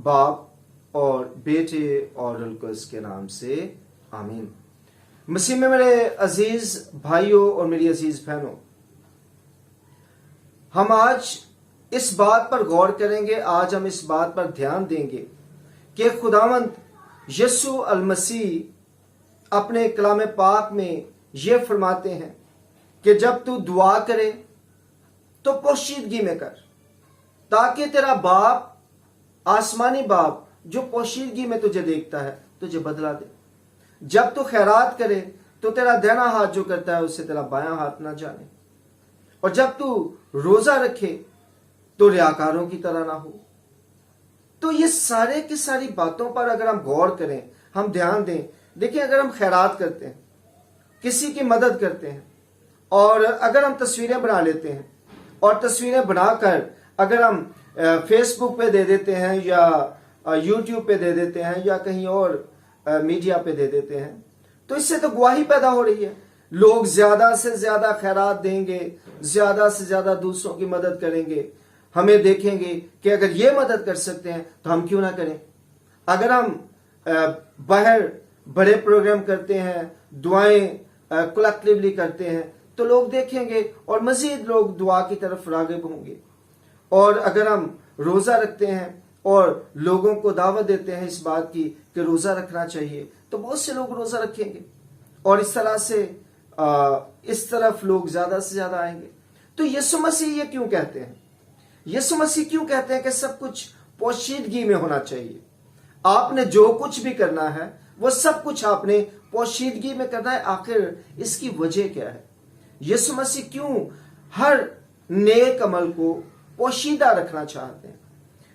बाप और बेटे और रूह कुद्स के नाम से आमीन। मसीह में मेरे अजीज भाइयों और मेरी अजीज बहनों, हम आज इस बात पर गौर करेंगे, आज हम इस बात पर ध्यान देंगे कि खुदावंद यीशु अल मसीह अपने कलाम पाक में ये फरमाते हैं कि जब तू दुआ करे तो पोशीदगी में कर, ताकि तेरा बाप, आसमानी बाप जो पोशीदगी में तुझे देखता है, तुझे बदला दे। जब तू खैरात करे तो तेरा दाहिना हाथ जो करता है उससे तेरा बायां हाथ ना जाने। और जब तू रोजा रखे तो रियाकारों की तरह ना हो। तो ये सारे की सारी बातों पर अगर हम गौर करें, हम ध्यान दें, देखिए अगर हम खैरात करते हैं, किसी की मदद करते हैं, और अगर हम तस्वीरें बना लेते हैं और तस्वीरें बनाकर अगर हम फेसबुक पे दे देते हैं या यूट्यूब पे दे देते हैं या कहीं और मीडिया पे दे देते हैं, तो इससे तो गवाही पैदा हो रही है। लोग ज्यादा से ज्यादा खैरात देंगे, ज्यादा से ज्यादा दूसरों की मदद करेंगे। हमें देखेंगे कि अगर ये मदद कर सकते हैं तो हम क्यों ना करें। अगर हम बाहर बड़े प्रोग्राम करते हैं, दुआएं कलेक्टिवली करते हैं, तो लोग देखेंगे और मजीद लोग दुआ की तरफ राग़िब होंगे। और अगर हम रोजा रखते हैं और लोगों को दावत देते हैं इस बात की कि रोजा रखना चाहिए, तो बहुत से लोग रोजा रखेंगे और इस तरह से इस तरफ लोग ज्यादा से ज्यादा आएंगे। तो यीशु मसीह ये क्यों कहते हैं? यीशु मसीह क्यों कहते हैं कि सब कुछ पोशीदगी में होना चाहिए? आपने जो कुछ भी करना है वो सब कुछ आपने पोशीदगी में करना है। आखिर इसकी वजह क्या है? यीशु मसीह क्यों हर नेक अमल को पोशीदा रखना चाहते हैं,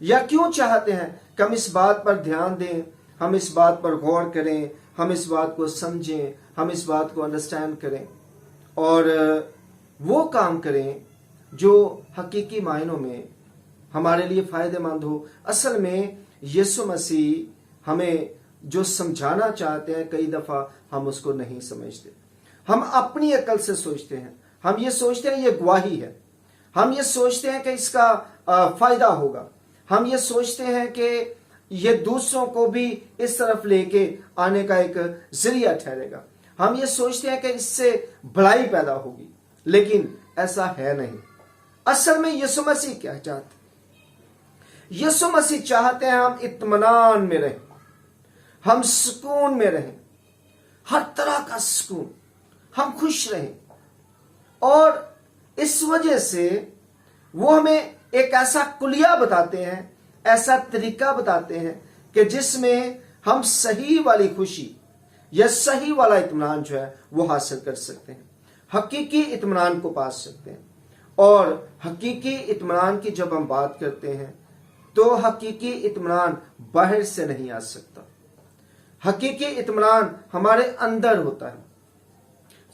या क्यों चाहते हैं कि हम इस बात पर ध्यान दें, हम इस बात पर गौर करें, हम इस बात को समझें, हम इस बात को अंडरस्टैंड करें और वो काम करें जो हकीकी मायनों में हमारे लिए फायदेमंद हो। असल में यीशु मसीह हमें जो समझाना चाहते हैं, कई दफा हम उसको नहीं समझते। हम अपनी अकल से सोचते हैं, हम ये सोचते हैं ये गवाही है, हम ये सोचते हैं कि इसका फायदा होगा, हम ये सोचते हैं कि ये दूसरों को भी इस तरफ लेके आने का एक जरिया ठहरेगा, हम ये सोचते हैं कि इससे भलाई पैदा होगी, लेकिन ऐसा है नहीं। असल में यीशु मसीह क्या चाहते? यीशु मसीह चाहते हैं हम इत्मीनान में रहें, हम सुकून में रहें, हर तरह का सुकून, हम खुश रहें। और इस वजह से वो हमें एक ऐसा कुलिया बताते हैं, ऐसा तरीका बताते हैं कि जिसमें हम सही वाली खुशी या सही वाला इत्मीनान जो है वो हासिल कर सकते हैं, हकीकी इत्मीनान को पा सकते हैं। और हकीकी इत्मीनान की जब हम बात करते हैं तो हकीकी इत्मीनान बाहर से नहीं आ सकता। हकीकी इत्मीनान हमारे अंदर होता है,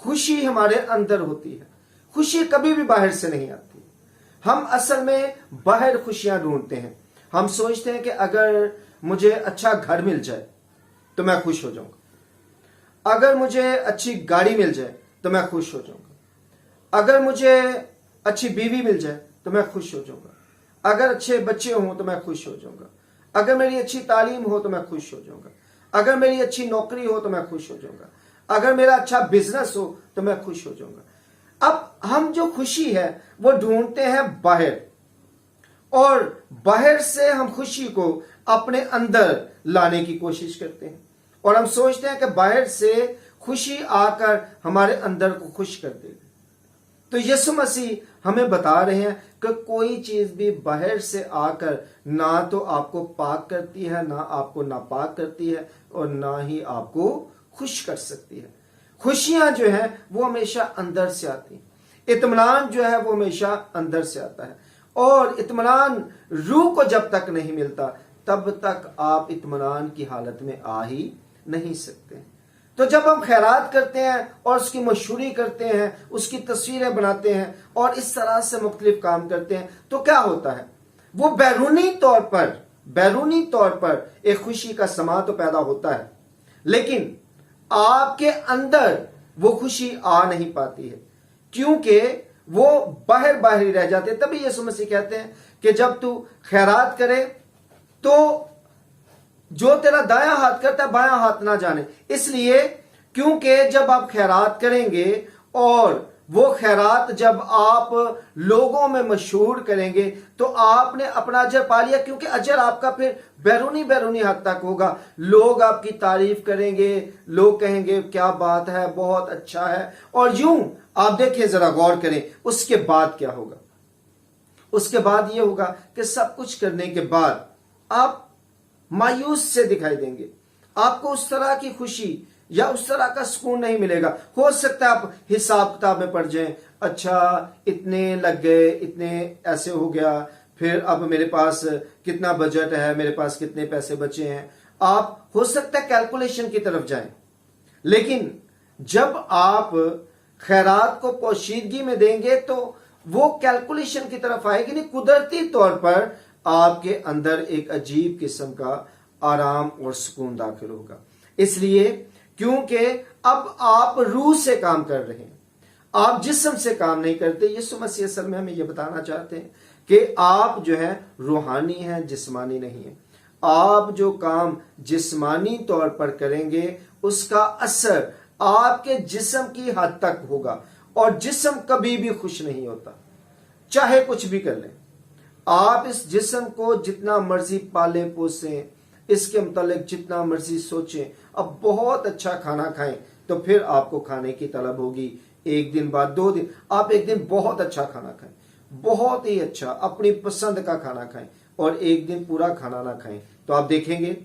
खुशी हमारे अंदर होती है। खुशी कभी भी बाहर से नहीं आती। हम असल में बाहर खुशियां ढूंढते हैं। हम सोचते हैं कि अगर मुझे अच्छा घर मिल जाए तो मैं खुश हो जाऊंगा, अगर मुझे अच्छी गाड़ी मिल जाए तो मैं खुश हो जाऊंगा, अगर मुझे अच्छी बीवी मिल जाए तो मैं खुश हो जाऊंगा, अगर अच्छे बच्चे हों तो मैं खुश हो जाऊंगा, अगर मेरी अच्छी तालीम हो तो मैं खुश हो जाऊंगा, अगर मेरी अच्छी नौकरी हो तो मैं खुश हो जाऊंगा, अगर मेरा अच्छा बिजनेस हो तो मैं खुश हो जाऊंगा। अब हम जो खुशी है वो ढूंढते हैं बाहर, और बाहर से हम खुशी को अपने अंदर लाने की कोशिश करते हैं, और हम सोचते हैं कि बाहर से खुशी आकर हमारे अंदर को खुश कर देगी। तो यीशु मसीह हमें बता रहे हैं कि कोई चीज भी बाहर से आकर ना तो आपको पाक करती है, ना आपको नापाक करती है, और ना ही आपको खुश कर सकती है। खुशियां जो है वो हमेशा अंदर से आती हैं। इत्मीनान जो है वो हमेशा अंदर से आता है, और इत्मीनान रूह को जब तक नहीं मिलता तब तक आप इत्मीनान की हालत में आ ही नहीं सकते। तो जब हम खैरात करते हैं और उसकी मशहूरी करते हैं, उसकी तस्वीरें बनाते हैं और इस तरह से मुख्तलिफ काम करते हैं, तो क्या होता है? वो बैरूनी तौर पर एक खुशी का समा तो पैदा होता है, लेकिन आपके अंदर वो खुशी आ नहीं पाती है, क्योंकि वो बाहर ही रह जाते हैं। तभी यीशु मसीह कहते हैं कि जब तू खैरात करे तो जो तेरा दायां हाथ करता है बायां हाथ ना जाने। इसलिए क्योंकि जब आप खैरात करेंगे और वो खैरात जब आप लोगों में मशहूर करेंगे तो आपने अपना अजर पा लिया, क्योंकि अजर आपका फिर बैरूनी हद तक होगा। लोग आपकी तारीफ करेंगे, लोग कहेंगे क्या बात है, बहुत अच्छा है। और यूं आप देखें, जरा गौर करें, उसके बाद क्या होगा। उसके बाद ये होगा कि सब कुछ करने के बाद आप मायूस से दिखाई देंगे, आपको उस तरह की खुशी या उस तरह का सुकून नहीं मिलेगा। हो सकता है आप हिसाब किताब में पड़ जाएं, अच्छा इतने लग गए, इतने ऐसे हो गया, फिर अब मेरे पास कितना बजट है, मेरे पास कितने पैसे बचे हैं। आप हो सकता है कैलकुलेशन की तरफ जाएं, लेकिन जब आप खैरात को पोशीदगी में देंगे तो वो कैलकुलेशन की तरफ आएगी नहीं, कुदरती तौर पर आपके अंदर एक अजीब किस्म का आराम और सुकून दाखिल होगा। इसलिए क्योंकि अब आप रूह से काम कर रहे हैं, आप जिस्म से काम नहीं करते। यीशु मसीह असल में हमें यह बताना चाहते हैं कि आप जो है रूहानी हैं, जिस्मानी नहीं है। आप जो काम जिस्मानी तौर पर करेंगे उसका असर आपके जिस्म की हद तक होगा, और जिस्म कभी भी खुश नहीं होता, चाहे कुछ भी कर लें। आप इस जिस्म को जितना मर्जी पाले पोसें, इसके मुतालिक जितना मर्जी सोचें, अब बहुत अच्छा खाना खाएं तो फिर आपको खाने की तलब होगी। एक दिन बाद, 2 दिन, आप एक दिन बहुत अच्छा खाना खाएं, बहुत ही अच्छा अपनी पसंद का खाना खाएं, और एक दिन पूरा खाना ना खाएं, तो आप देखेंगे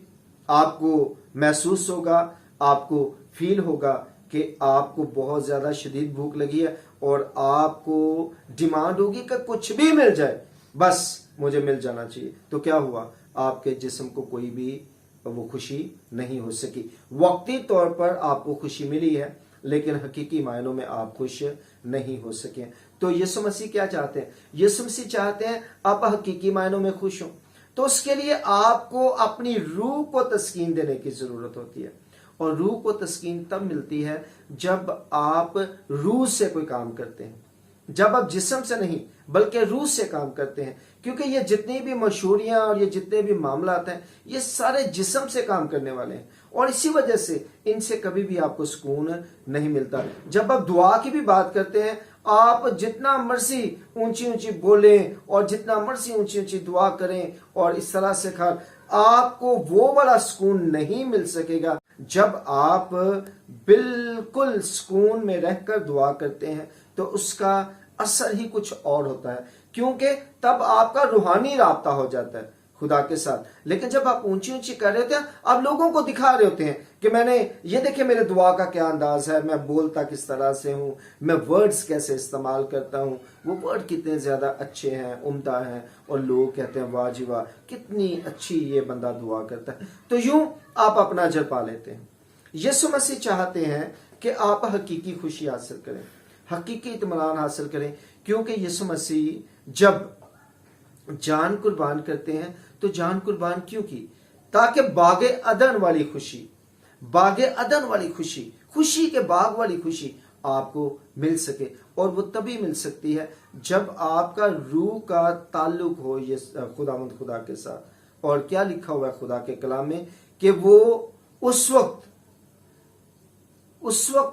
आपको महसूस होगा, आपको फील होगा कि आपको बहुत ज्यादा शदीद भूख लगी है, और आपको डिमांड होगी कि कुछ भी मिल जाए, बस मुझे मिल जाना चाहिए। तो क्या हुआ, आपके जिस्म को कोई भी वो खुशी नहीं हो सकी। वक्ती तौर पर आपको खुशी मिली है, लेकिन हकीकी मायनों में आप खुश नहीं हो सके। तो यीशु मसीह क्या चाहते हैं? यीशु मसीह चाहते हैं आप हकीकी मायनों में खुश हो। तो उसके लिए आपको अपनी रूह को तस्कीन देने की जरूरत होती है, और रूह को तस्कीन तब मिलती है जब आप रूह से कोई काम करते हैं, जब आप जिस्म से नहीं बल्कि रूह से काम करते हैं। क्योंकि ये जितनी भी मशहूरियां और ये जितने भी मामलात हैं, ये सारे जिस्म से काम करने वाले हैं, और इसी वजह से इनसे कभी भी आपको सुकून नहीं मिलता। जब आप दुआ की भी बात करते हैं, आप जितना मर्जी ऊंची ऊंची बोलें और जितना मर्जी ऊंची ऊंची दुआ करें और इस तरह से आपको वो वाला सुकून नहीं मिल सकेगा। जब आप बिल्कुल सुकून में रहकर दुआ करते हैं तो उसका असर ही कुछ और होता है, क्योंकि तब आपका रूहानी राब्ता हो जाता है खुदा के साथ। लेकिन जब आप ऊंची ऊंची कर रहे होते हैं, आप लोगों को दिखा रहे होते हैं कि मैंने ये देखे मेरे दुआ का क्या अंदाज है, मैं बोलता किस तरह से हूं, मैं वर्ड्स कैसे इस्तेमाल करता हूं, वो वर्ड कितने ज्यादा अच्छे हैं, उम्दा हैं, और लोग कहते हैं वाह जी वाह कितनी अच्छी ये बंदा दुआ करता है। तो यूं आप अपना अजर पा लेते हैं। यीशु मसीह चाहते हैं कि आप हकीकी खुशी हासिल करें, हकीकी इत्मीनान हासिल करें, क्योंकि यीशु मसीह जब जान कुर्बान करते हैं तो जान कुर्बान क्यों की? ताकि बागे अदन वाली खुशी, बागे अदन वाली खुशी, खुशी के बाग वाली खुशी आपको मिल सके। और वो तभी मिल सकती है जब आपका रूह का ताल्लुक हो ये खुदावंद खुदा के साथ। और क्या लिखा हुआ है खुदा के कलाम में कि वो उस वक्त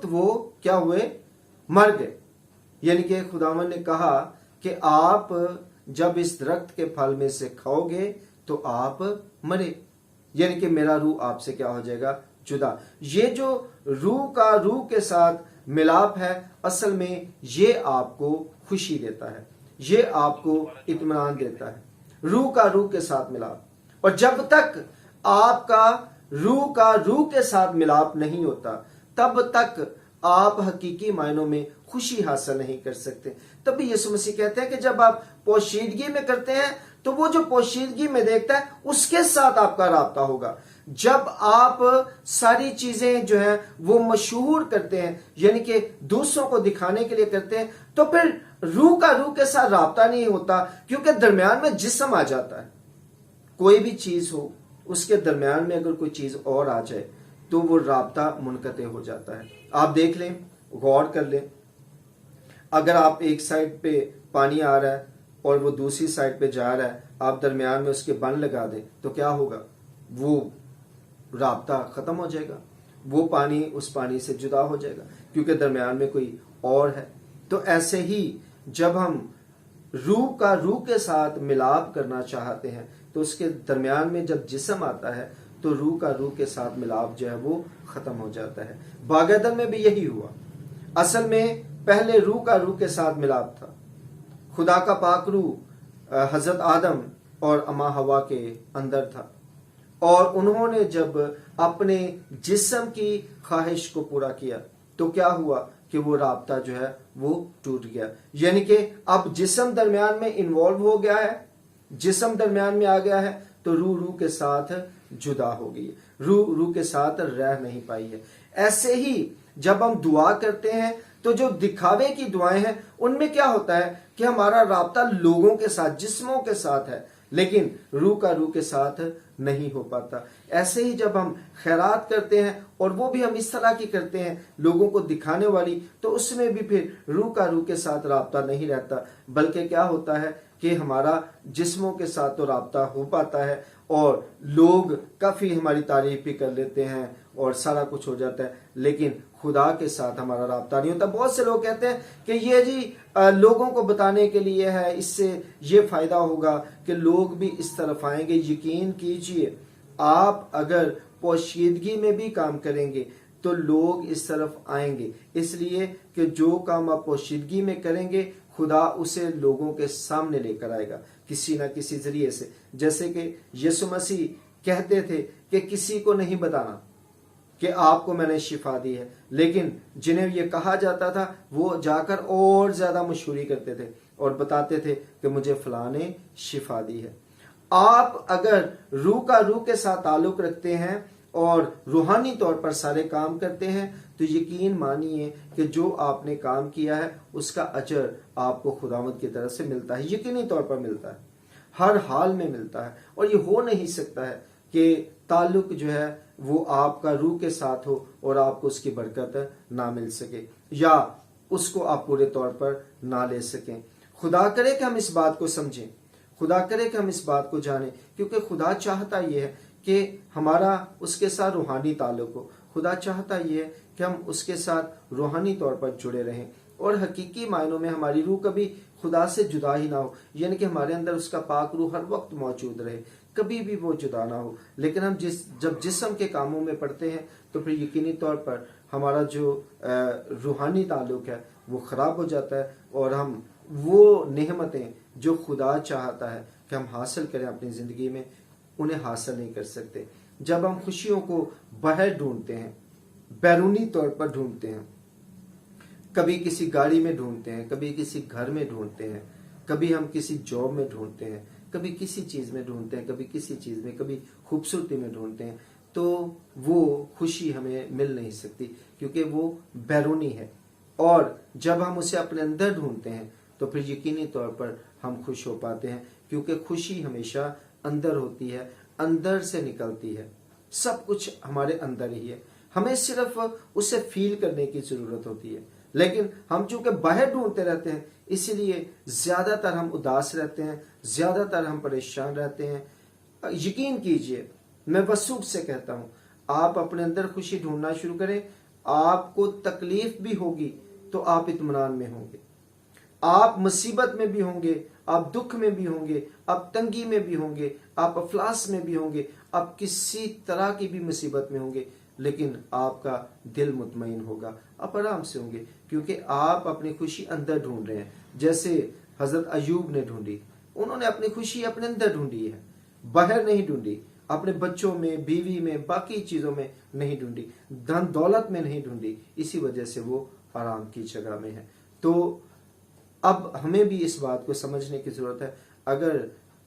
वो क्या हुए, मर गए। यानी कि खुदावंद ने कहा कि आप जब इस दरख्त के फल में से खाओगे तो आप मरे, यानी कि मेरा रूह आपसे क्या हो जाएगा, जुदा। ये जो रूह के साथ मिलाप है, असल में ये आपको खुशी देता है, ये आपको इत्मीनान देता है, रूह के साथ मिलाप। और जब तक आपका रूह के साथ मिलाप नहीं होता, तब तक आप हकीकी मायनों में खुशी हासिल नहीं कर सकते। तभी यीशु मसीह कहते हैं कि जब आप पोशीदगी में करते हैं तो वो जो पोशीदगी में देखता है उसके साथ आपका राब्ता होगा। जब आप सारी चीजें जो है वो मशहूर करते हैं, यानी कि दूसरों को दिखाने के लिए करते हैं, तो फिर रूह के साथ राब्ता नहीं होता, क्योंकि दरमियान में जिस्म आ जाता है। कोई भी चीज हो उसके दरमियान में अगर कोई चीज और आ जाए तो वो राब्ता मुनक़ते हो जाता है। आप देख लें, गौर कर लें, अगर आप एक साइड पे पानी आ रहा है और वो दूसरी साइड पे जा रहा है, आप दरमियान में उसके बंद लगा दें तो क्या होगा, वो रابता ख़त्म हो जाएगा, वो पानी उस पानी से जुदा हो जाएगा क्योंकि दरमियान में कोई और है। तो ऐसे ही जब हम रूह का रूह के साथ मिलाप करना चाहते हैं तो उसके दरमियान में जब जिस्म आता है तो रूह का रूह के साथ मिलाप जो है वो ख़त्म हो जाता है। बागेदन में भी यही हुआ। असल में पहले रूह का रूह के साथ मिलाप था। खुदा का पाक रूह हज़रत आदम और अम्मा हवा के अंदर था और उन्होंने जब अपने जिस्म की ख्वाहिश को पूरा किया तो क्या हुआ कि वो राब्ता जो है वो टूट गया। यानी कि अब जिस्म दरमियान में इन्वॉल्व हो गया है, जिस्म दरमियान में आ गया है तो रूह रूह के साथ जुदा हो गई, रूह रूह के साथ रह नहीं पाई है। ऐसे ही जब हम दुआ करते हैं तो जो दिखावे की दुआएं हैं उनमें क्या होता है कि हमारा राब्ता लोगों के साथ, जिस्मों के साथ है, लेकिन रूह का रूह के साथ नहीं हो पाता। ऐसे ही जब हम खैरात करते हैं और वो भी हम इस तरह की करते हैं लोगों को दिखाने वाली, तो उसमें भी फिर रूह का रूह के साथ राब्ता नहीं रहता, बल्कि क्या होता है कि हमारा जिस्मों के साथ तो राब्ता हो पाता है और लोग काफ़ी हमारी तारीफ भी कर लेते हैं और सारा कुछ हो जाता है, लेकिन खुदा के साथ हमारा राब्ता नहीं होता। बहुत से लोग कहते हैं कि ये जी लोगों को बताने के लिए है, इससे ये फायदा होगा कि लोग भी इस तरफ आएंगे। यकीन कीजिए, आप अगर पोशीदगी में भी काम करेंगे तो लोग इस तरफ आएंगे, इसलिए कि जो काम आप पोशीदगी में करेंगे खुदा उसे लोगों के सामने लेकर आएगा किसी ना किसी जरिए से। जैसे कि यीशु मसीह कहते थे कि किसी को नहीं बताना कि आपको मैंने शिफा दी है, लेकिन जिन्हें ये कहा जाता था वो जाकर और ज्यादा मशहूरी करते थे और बताते थे कि मुझे फलां ने शिफा दी है। आप अगर रूह का रूह के साथ ताल्लुक रखते हैं और रूहानी तौर पर सारे काम करते हैं तो यकीन मानिए कि जो आपने काम किया है उसका अजर आपको खुदावंद की तरफ से मिलता है, यकीनी तौर पर मिलता है, हर हाल में मिलता है। और ये हो नहीं सकता है कि ताल्लुक जो है वो आपका रूह के साथ हो और आपको उसकी बरकत ना मिल सके या उसको आप पूरे तौर पर ना ले सकें। खुदा करे कि हम इस बात को समझें, खुदा करे कि हम इस बात को जानें, क्योंकि खुदा चाहता ये है कि हमारा उसके साथ रूहानी ताल्लुक हो। खुदा चाहता ये है कि हम उसके साथ रूहानी तौर पर जुड़े रहें और हकीकी मायनों में हमारी रूह कभी खुदा से जुदा ही ना हो, यानी कि हमारे अंदर उसका पाक रूह हर वक्त मौजूद रहे, कभी भी वो जुदा ना हो। लेकिन हम जब जिस्म के कामों में पड़ते हैं तो फिर यकीनी तौर पर हमारा जो रूहानी ताल्लुक है वो ख़राब हो जाता है और हम वो नेमतें जो खुदा चाहता है कि हम हासिल करें अपनी ज़िंदगी में उन्हें हासिल नहीं कर सकते। जब हम खुशियों को बाहर ढूंढते हैं, बैरूनी तौर पर ढूंढते हैं, कभी किसी गाड़ी में ढूंढते हैं, कभी किसी घर में ढूंढते हैं, कभी हम किसी जॉब में ढूंढते हैं, कभी किसी चीज़ में ढूंढते हैं, कभी किसी चीज़ में, कभी खूबसूरती में ढूंढते हैं, तो वो खुशी हमें मिल नहीं सकती क्योंकि वो बैरूनी है। और जब हम उसे अपने अंदर ढूंढते हैं तो फिर यकीनी तौर पर हम खुश हो पाते हैं, क्योंकि खुशी हमेशा अंदर होती है, अंदर से निकलती है, सब कुछ हमारे अंदर ही है, हमें सिर्फ उसे फील करने की ज़रूरत होती है। लेकिन हम चूंकि बाहर ढूंढते रहते हैं इसीलिए ज़्यादातर हम उदास रहते हैं, ज़्यादातर हम परेशान रहते हैं। यकीन कीजिए, मैं वसूब से कहता हूँ, आप अपने अंदर खुशी ढूंढना शुरू करें, आपको तकलीफ भी होगी तो आप इत्मीनान में होंगे, आप मुसीबत में भी होंगे, आप दुख में भी होंगे, आप तंगी में भी होंगे, आप अफलास में भी होंगे, आप किसी तरह की भी मुसीबत में होंगे, लेकिन आपका दिल मुतमईन होगा, आप आराम से होंगे, क्योंकि आप अपनी खुशी अंदर ढूंढ रहे हैं। जैसे हजरत अयूब ने ढूंढी, उन्होंने अपनी खुशी अपने अंदर ढूंढी है, बाहर नहीं ढूंढी, अपने बच्चों में, बीवी में, बाकी चीजों में नहीं ढूंढी, धन दौलत में नहीं ढूंढी, इसी वजह से वो आराम की जगह में है। तो अब हमें भी इस बात को समझने की जरूरत है, अगर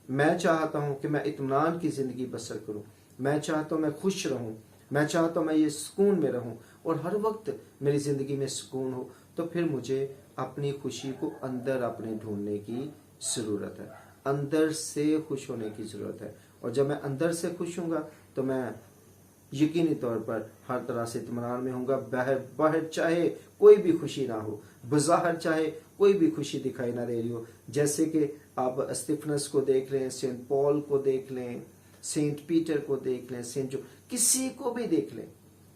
मैं चाहता हूं कि मैं इत्मीनान की जिंदगी बसर करूं, मैं चाहता हूं मैं खुश रहूं, मैं चाहता हूं मैं ये सुकून में रहूं और हर वक्त मेरी जिंदगी में सुकून हो, तो फिर मुझे अपनी खुशी को अंदर अपने ढूंढने की जरूरत है, अंदर से खुश होने की जरूरत है। और जब मैं अंदर से खुश हूँगा तो मैं यकीनी तौर पर हर तरह से इत्मीनान में होऊंगा। बाहर चाहे कोई भी खुशी ना हो, बज़ाहिर चाहे कोई भी खुशी दिखाई ना दे रही हो, जैसे कि आप स्टीफनस को देख लें, सेंट पॉल को देख लें, सेंट पीटर को देख लें, सेंट जो किसी को भी देख लें,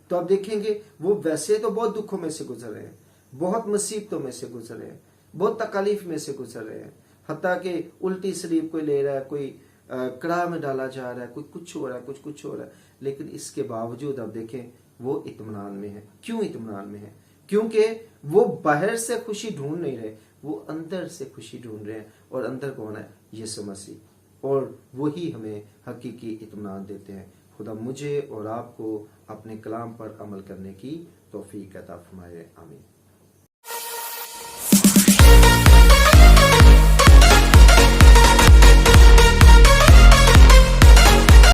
तो आप देखेंगे वो वैसे तो बहुत दुखों में से गुजर रहे हैं, बहुत मुसीबतों में से गुजर रहे हैं, बहुत तकलीफ में से गुजर रहे हैं, हत्ता कि उल्टी सलीब कोई ले रहा है, कोई कड़ा में डाला जा रहा है, कोई कुछ हो रहा है, कुछ हो रहा है, लेकिन इसके बावजूद आप देखें वो इत्मीनान में है। क्यों इत्मीनान में है? क्योंकि वो बाहर से खुशी ढूंढ नहीं रहे, वो अंदर से खुशी ढूंढ रहे हैं, और अंदर कौन है? यीशु मसीह, और वही हमें हकीकी इत्मीनान देते हैं। खुदा मुझे और आपको अपने कलाम पर अमल करने की तौफीक अता फरमाए। आमीन।